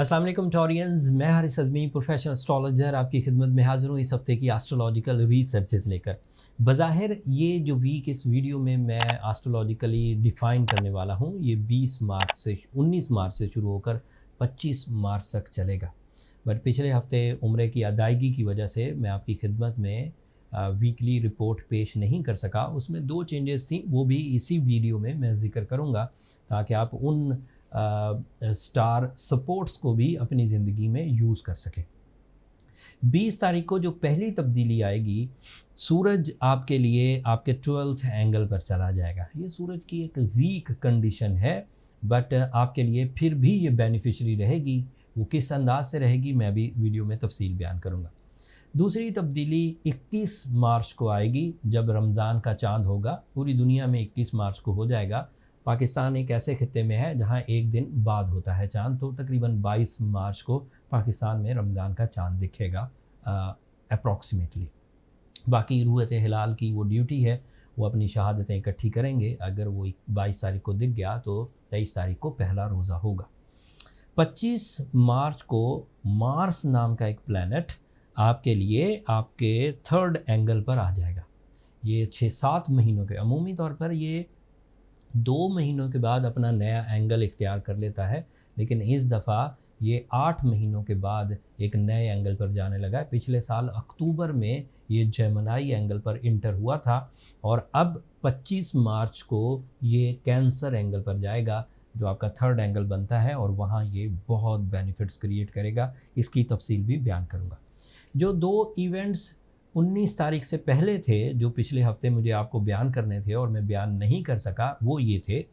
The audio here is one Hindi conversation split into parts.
अस्सलाम वालेकुम टॉरियंस, मैं हारिस अज़मी प्रोफेशनल एस्ट्रोलॉजर आपकी खिदमत में हाज़िर हूँ इस हफ्ते की एस्ट्रोलॉजिकल रिसर्चेस लेकर। बज़ाहिर ये जो वीक इस वीडियो में मैं एस्ट्रोलॉजिकली डिफ़ाइन करने वाला हूँ, ये 19 मार्च से शुरू होकर 25 मार्च तक चलेगा। बट पिछले हफ्ते उम्रे की अदायगी की वजह से मैं आपकी खिदमत में वीकली रिपोर्ट पेश नहीं कर सका। उसमें 2 चेंजेस थी, वो भी इसी वीडियो में मैं ज़िक्र करूँगा ताकि आप उन स्टार सपोर्ट्स को भी अपनी ज़िंदगी में यूज़ कर सकें। 20 तारीख को जो पहली तब्दीली आएगी, सूरज आपके लिए आपके 12th एंगल पर चला जाएगा। ये सूरज की एक वीक कंडीशन है, बट आपके लिए फिर भी ये बेनिफिशियरी रहेगी। वो किस अंदाज से रहेगी मैं भी वीडियो में तफसील बयान करूँगा। दूसरी तब्दीली 21 मार्च को आएगी, जब रमज़ान का चाँद होगा। पूरी दुनिया में 21 मार्च को हो जाएगा। पाकिस्तान एक ऐसे खित्ते में है जहाँ एक दिन बाद होता है चाँद, तो तकरीबन 22 मार्च को पाकिस्तान में रमज़ान का चाँद दिखेगा अप्रॉक्सीमेटली। बाकी रूयत हिलाल की वो ड्यूटी है, वो अपनी शहादतें इकट्ठी करेंगे। अगर वो 22 तारीख को दिख गया तो 23 तारीख को पहला रोज़ा होगा। 25 मार्च को मार्स नाम का एक प्लैनेट आपके लिए आपके 3rd एंगल पर आ जाएगा। ये 6-7 महीनों के, अमूमी तौर पर ये 2 महीनों के बाद अपना नया एंगल इख्तियार कर लेता है, लेकिन इस दफ़ा ये 8 महीनों के बाद एक नए एंगल पर जाने लगा है। पिछले साल अक्टूबर में ये जेमिनी एंगल पर इंटर हुआ था और अब 25 मार्च को ये कैंसर एंगल पर जाएगा, जो आपका 3rd एंगल बनता है, और वहाँ ये बहुत बेनिफिट्स क्रिएट करेगा। इसकी तफसील भी बयान करूँगा। जो 2 इवेंट्स 19 तारीख से पहले थे, जो पिछले हफ्ते मुझे आपको बयान करने थे और मैं बयान नहीं कर सका, वो ये थे।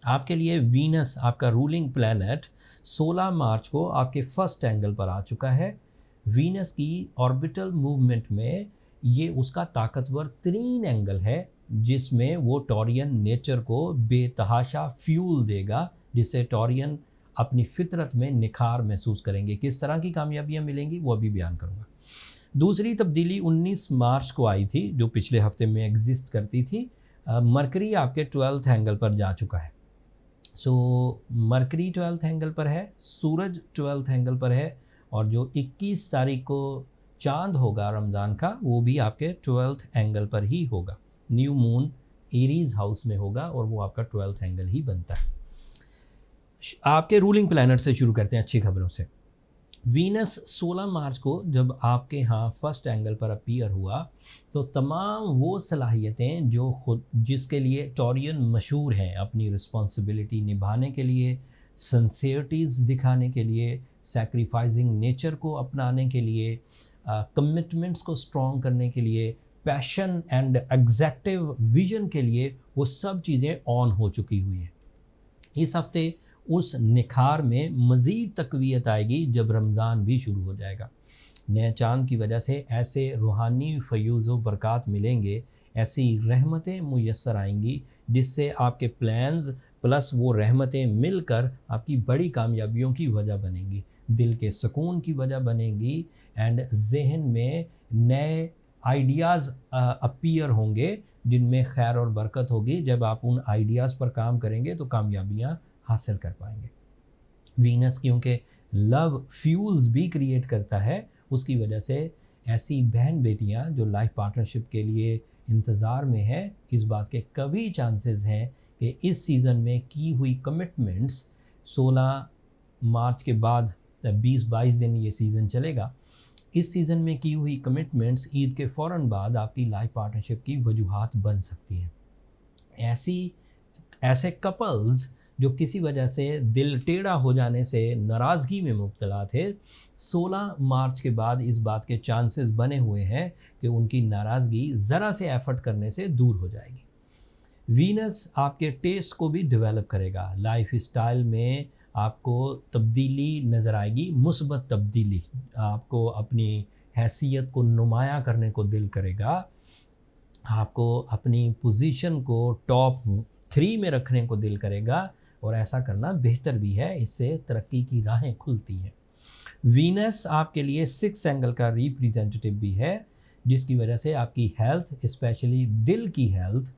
आपके लिए वीनस, आपका रूलिंग प्लैनेट, 16 मार्च को आपके 1st एंगल पर आ चुका है। वीनस की ऑर्बिटल मूवमेंट में ये उसका ताकतवर 3 एंगल है, जिसमें वो टॉरियन नेचर को बेतहाशा फ्यूल देगा, जिससे टॉरियन अपनी फितरत में निखार महसूस करेंगे। किस तरह की कामयाबियाँ मिलेंगी वो अभी बयान करूँगा। दूसरी तब्दीली 19 मार्च को आई थी, जो पिछले हफ्ते में एग्जिस्ट करती थी। मरकरी आपके 12th एंगल पर जा चुका है। सो मरकरी 12th एंगल पर है, सूरज 12th एंगल पर है, और जो 21 तारीख को चांद होगा रमज़ान का, वो भी आपके 12th एंगल पर ही होगा। न्यू मून एरीज हाउस में होगा और वो आपका 12th एंगल ही बनता है। आपके रूलिंग प्लैनेट से शुरू करते हैं अच्छी खबरों से। वीनस 16 मार्च को जब आपके यहाँ 1st एंगल पर अपीयर हुआ, तो तमाम वो सलाहियतें जो खुद जिसके लिए टॉरियन मशहूर हैं, अपनी रिस्पॉन्सिबिलिटी निभाने के लिए, सिंसियरिटीज़ दिखाने के लिए, सैक्रिफाइसिंग नेचर को अपनाने के लिए, कमिटमेंट्स को स्ट्रॉन्ग करने के लिए, पैशन एंड एग्जैक्टिव विजन के लिए, वो सब चीज़ें ऑन हो चुकी हुई हैं। इस हफ्ते उस निखार में मज़ीद तक़वियत आएगी जब रमज़ान भी शुरू हो जाएगा। नए चाँद की वजह से ऐसे रूहानी फ़यूज़ व बरक़ात मिलेंगे, ऐसी रहमतें मुयस्सर आएंगी, जिससे आपके प्लान्स प्लस वो रहमतें मिलकर आपकी बड़ी कामयाबियों की वजह बनेंगी, दिल के सुकून की वजह बनेंगी, एंड जहन में नए आइडियाज़ अपीयर होंगे, जिनमें खैर और बरकत होगी। जब आप उन आइडियाज़ पर काम करेंगे तो कामयाबियाँ हासिल कर पाएंगे। वीनस क्योंकि लव फ्यूल्स भी क्रिएट करता है, उसकी वजह से ऐसी बहन बेटियां जो लाइफ पार्टनरशिप के लिए इंतज़ार में है, इस बात के कभी चांसेस हैं कि इस सीज़न में की हुई कमिटमेंट्स 16 मार्च के बाद 20-22 दिन ये सीज़न चलेगा। इस सीज़न में की हुई कमिटमेंट्स ईद के फ़ौरन बाद आपकी लाइफ पार्टनरशिप की वजूहात बन सकती हैं। ऐसे कपल्स जो किसी वजह से दिल टेढ़ा हो जाने से नाराज़गी में मुब्तला थे, 16 मार्च के बाद इस बात के चांसेस बने हुए हैं कि उनकी नाराज़गी ज़रा से एफर्ट करने से दूर हो जाएगी। वीनस आपके टेस्ट को भी डेवलप करेगा। लाइफ स्टाइल में आपको तब्दीली नज़र आएगी, मुस्बत तब्दीली। आपको अपनी हैसियत को नुमाया करने को दिल करेगा, आपको अपनी पोजीशन को टॉप 3 में रखने को दिल करेगा, और ऐसा करना बेहतर भी है, इससे तरक्की की राहें खुलती हैं। वीनस आपके लिए 6th एंगल का रिप्रेजेंटेटिव भी है, जिसकी वजह से आपकी हेल्थ, स्पेशली दिल की हेल्थ,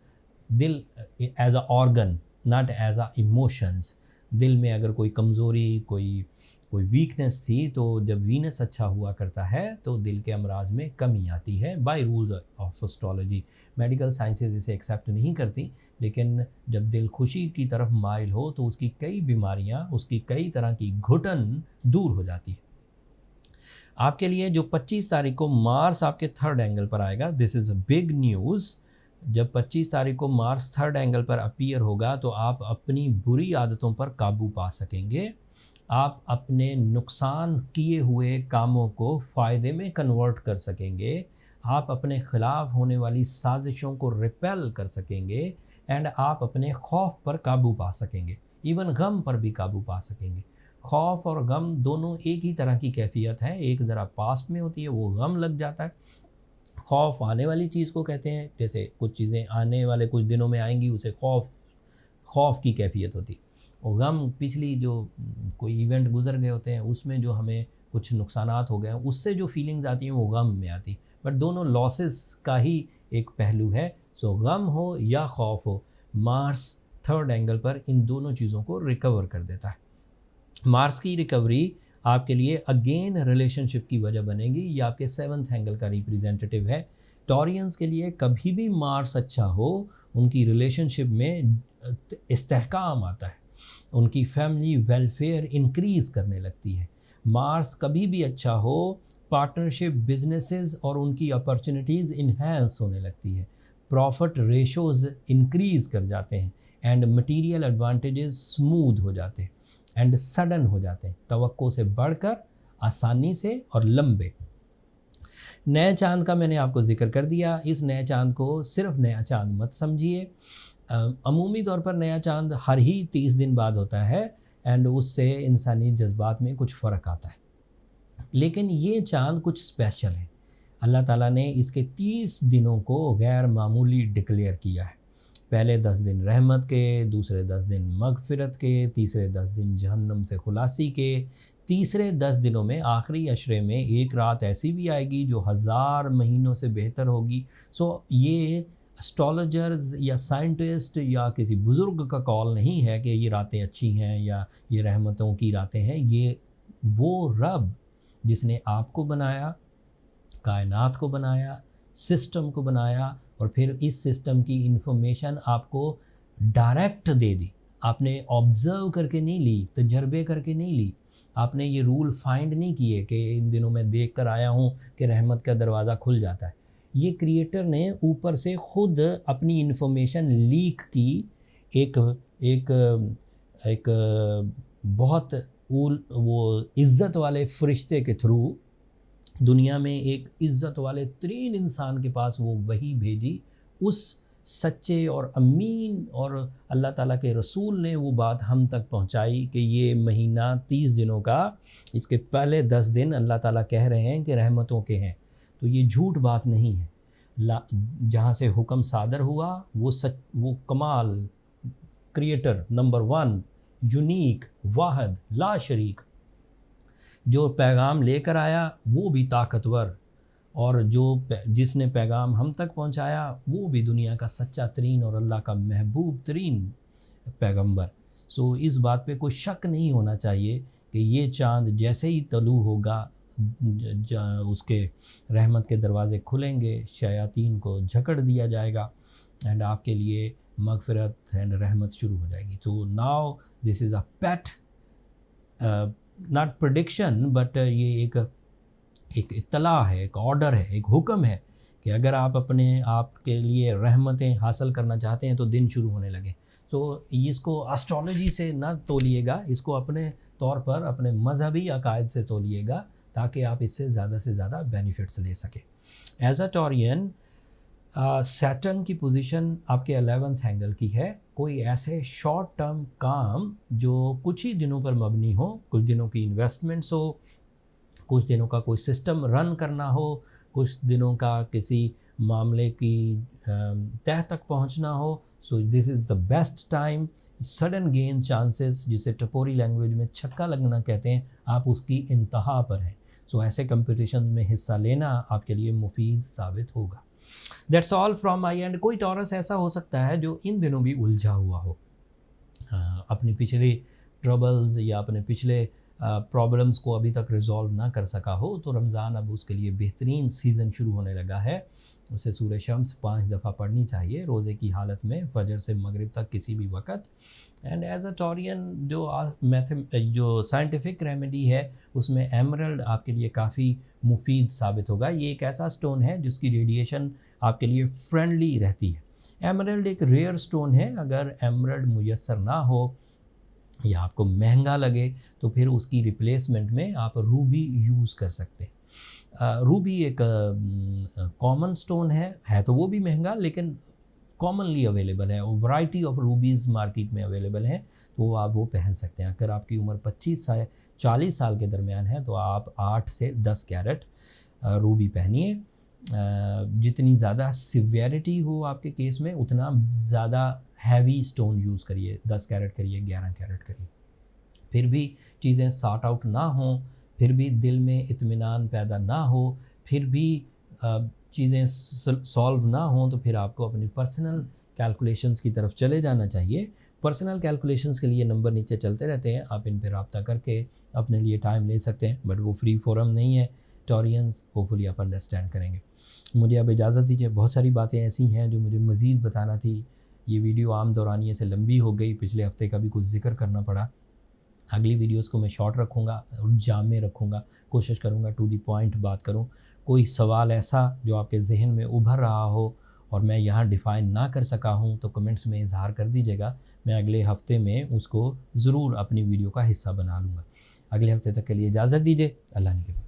दिल as a organ not as a emotions, दिल में अगर कोई कमज़ोरी, कोई कोई वीकनेस थी, तो जब वीनस अच्छा हुआ करता है तो दिल के अमराज में कमी आती है by rule of astrology. Medical sciences इसे एक्सेप्ट नहीं करती, लेकिन जब दिल खुशी की तरफ माइल हो तो उसकी कई बीमारियां, उसकी कई तरह की घुटन दूर हो जाती है। आपके लिए जो 25 तारीख को मार्स आपके थर्ड एंगल पर आएगा, this is a big news. जब 25 तारीख को मार्स थर्ड एंगल पर अपीयर होगा तो आप अपनी बुरी आदतों पर काबू पा सकेंगे। आप अपने नुकसान किए हुए कामों को फ़ायदे में कन्वर्ट कर सकेंगे। आप अपने ख़िलाफ़ होने वाली साजिशों को रिपेल कर सकेंगे एंड आप अपने खौफ पर काबू पा सकेंगे। इवन गम पर भी काबू पा सकेंगे। खौफ और गम दोनों एक ही तरह की कैफियत है। एक ज़रा पास्ट में होती है, वो गम लग जाता है। खौफ आने वाली चीज़ को कहते हैं, जैसे कुछ चीज़ें आने वाले कुछ दिनों में आएंगी, उसे खौफ की कैफियत होती है। और गम पिछली जो कोई इवेंट गुजर गए होते हैं उसमें जो हमें कुछ नुकसानात हो गए हैं, उससे जो फीलिंग्स आती हैं वो गम में आती। बट दोनों लॉसेस का ही एक पहलू है। सो गम हो या खौफ हो, मार्स थर्ड एंगल पर इन दोनों चीज़ों को रिकवर कर देता है। मार्स की रिकवरी आपके लिए अगेन रिलेशनशिप की वजह बनेगी। ये आपके 7th एंगल का रिप्रेजेंटेटिव है। टॉरियंस के लिए कभी भी मार्स अच्छा हो, उनकी रिलेशनशिप में इस्तेहकाम आता है, उनकी फैमिली वेलफेयर इंक्रीज़ करने लगती है। मार्स कभी भी अच्छा हो, पार्टनरशिप, बिजनेसेस और उनकी अपॉर्चुनिटीज़ इन्हेंस होने लगती है। प्रॉफिट रेशोज़ इंक्रीज़ कर जाते हैं एंड मटीरियल एडवांटेजेस स्मूथ हो जाते हैं एंड सडन हो जाते हैं, तवक्को से बढ़कर, आसानी से और लंबे। नए चांद का मैंने आपको जिक्र कर दिया। इस नए चांद को सिर्फ नया चांद मत समझिए। अमूमी तौर पर नया चांद हर ही 30 दिन बाद होता है एंड उससे इंसानी जज्बात में कुछ फ़र्क आता है। लेकिन ये चांद कुछ स्पेशल है। अल्लाह ताला ने इसके 30 दिनों को गैर मामूली डिक्लेयर किया है। पहले 10 दिन रहमत के, दूसरे 10 दिन मगफिरत के, तीसरे 10 दिन जहन्नम से खुलासी के, तीसरे 10 दिनों में आखिरी अशरे में एक रात ऐसी भी आएगी जो 1000 महीनों से बेहतर होगी। सो ये एस्ट्रोलॉजर्स या साइंटिस्ट या किसी बुज़ुर्ग का कॉल नहीं है कि ये रातें अच्छी हैं या ये रहमतों की रातें हैं। ये वो रब जिसने आपको बनाया, कायनात को बनाया, सिस्टम को बनाया और फिर इस सिस्टम की इंफॉर्मेशन आपको डायरेक्ट दे दी। आपने ऑब्ज़र्व करके नहीं ली, तजर्बे करके नहीं ली। आपने ये रूल फाइंड नहीं किए कि इन दिनों मैं देख कर आया हूँ कि रहमत का दरवाज़ा खुल जाता है। ये क्रिएटर ने ऊपर से खुद अपनी इंफॉर्मेशन लीक की। एक बहुत वो इज़्ज़त वाले फरिश्ते के थ्रू दुनिया में एक इज़्ज़त वाले तरीन इंसान के पास वो वही भेजी। उस सच्चे और अमीन और अल्लाह ताला के रसूल ने वो बात हम तक पहुंचाई कि ये महीना 30 दिनों का, इसके पहले 10 दिन अल्लाह ताला कह रहे हैं कि रहमतों के हैं। तो ये झूठ बात नहीं है। जहाँ से हुक्म सादर हुआ वो कमाल, क्रिएटर नंबर 1, यूनिक, वाहद, ला शरीक, जो पैगाम लेकर आया वो भी ताकतवर, और जिसने पैगाम हम तक पहुंचाया वो भी दुनिया का सच्चा तरीन और अल्लाह का महबूब तरीन पैगंबर। सो इस बात पे कोई शक नहीं होना चाहिए कि ये चाँद जैसे ही तलू होगा उसके रहमत के दरवाज़े खुलेंगे, शयातीन को झकड़ दिया जाएगा एंड आपके लिए मगफिरत एंड रहमत शुरू हो जाएगी। तो now this is a pet not prediction but ये एक इत्तला है, एक ऑर्डर है, एक हुक्म है कि अगर आप अपने आप के लिए रहमतें हासिल करना चाहते हैं तो दिन शुरू होने लगे। तो इसको एस्ट्रोलॉजी से ना तोलिएगा, इसको अपने तौर पर अपने मजहबी अकायद से तोलिएगा ताकि आप इससे ज़्यादा बेनिफिट्स ले सकें। एज अ टॉरियन, सैटर्न की पोजीशन आपके 11th एंगल की है। कोई ऐसे शॉर्ट टर्म काम जो कुछ ही दिनों पर मबनी हो, कुछ दिनों की इन्वेस्टमेंट्स हो, कुछ दिनों का कोई सिस्टम रन करना हो, कुछ दिनों का किसी मामले की तह तक पहुंचना हो। So this is the best time. Sudden gain chances, जिसे टपोरी लैंग्वेज में छक्का लगना कहते हैं, आप उसकी इंतहा पर हैं। सो ऐसे कंपटीशन में हिस्सा लेना आपके लिए मुफीद साबित होगा। That's all from my and. कोई टॉरस ऐसा हो सकता है जो इन दिनों भी उलझा हुआ हो, अपनी पिछली ट्रबल्स या अपने पिछले प्रॉब्लम्स को अभी तक रिजॉल्व ना कर सका हो, तो रमज़ान अब उसके लिए बेहतरीन सीज़न शुरू होने लगा है। उसे सूरह शम्स 5 दफ़ा पढ़नी चाहिए रोज़े की हालत में, फजर से मगरिब तक किसी भी वक्त। एंड एज अ टोरियन जो साइंटिफिक रेमेडी है उसमें एमरल्ड आपके लिए काफ़ी मुफीद साबित होगा। ये एक ऐसा स्टोन है जिसकी रेडिएशन आपके लिए फ्रेंडली रहती है। एमरल्ड एक रेयर स्टोन है। अगर एमरल्ड मुयस्सर ना हो या आपको महंगा लगे तो फिर उसकी रिप्लेसमेंट में आप रूबी यूज़ कर सकते हैं। रूबी एक कॉमन स्टोन है तो वो भी महंगा, लेकिन कॉमनली अवेलेबल है। और वैरायटी ऑफ रूबीज़ मार्केट में अवेलेबल है, तो आप वो पहन सकते हैं। अगर आपकी उम्र 25 से 40 साल के दरमियान है तो आप 8 से 10 कैरेट रूबी पहनिए। जितनी ज़्यादा सिवियरिटी हो आपके केस में उतना ज़्यादा हैवी स्टोन यूज़ करिए। 10 कैरेट करिए, 11 कैरेट करिए। फिर भी चीज़ें सॉर्ट आउट ना हों, फिर भी दिल में इत्मीनान पैदा ना हो, फिर भी चीज़ें सॉल्व ना हों, तो फिर आपको अपनी पर्सनल कैलकुलेशंस की तरफ चले जाना चाहिए। पर्सनल कैलकुलेशंस के लिए नंबर नीचे चलते रहते हैं, आप इन पर रब्ता करके अपने लिए टाइम ले सकते हैं, बट वो फ्री फोरम नहीं है। टोरियंस होपफुली आप अंडरस्टैंड करेंगे। मुझे अब इजाज़त दीजिए। बहुत सारी बातें ऐसी हैं जो मुझे मज़ीद बताना थी। ये वीडियो आम दौरानिए से लंबी हो गई, पिछले हफ्ते का भी कुछ जिक्र करना पड़ा। अगली वीडियोस को मैं शॉर्ट रखूँगा और जामे रखूँगा, कोशिश करूँगा टू द पॉइंट बात करूँ। कोई सवाल ऐसा जो आपके जहन में उभर रहा हो और मैं यहाँ डिफ़ाइन ना कर सका हूँ तो कमेंट्स में इजहार कर दीजिएगा। मैं अगले हफ्ते में उसको ज़रूर अपनी वीडियो का हिस्सा बना लूँगा। अगले हफ्ते तक के लिए इजाज़त दीजिए। अल्लाह ने के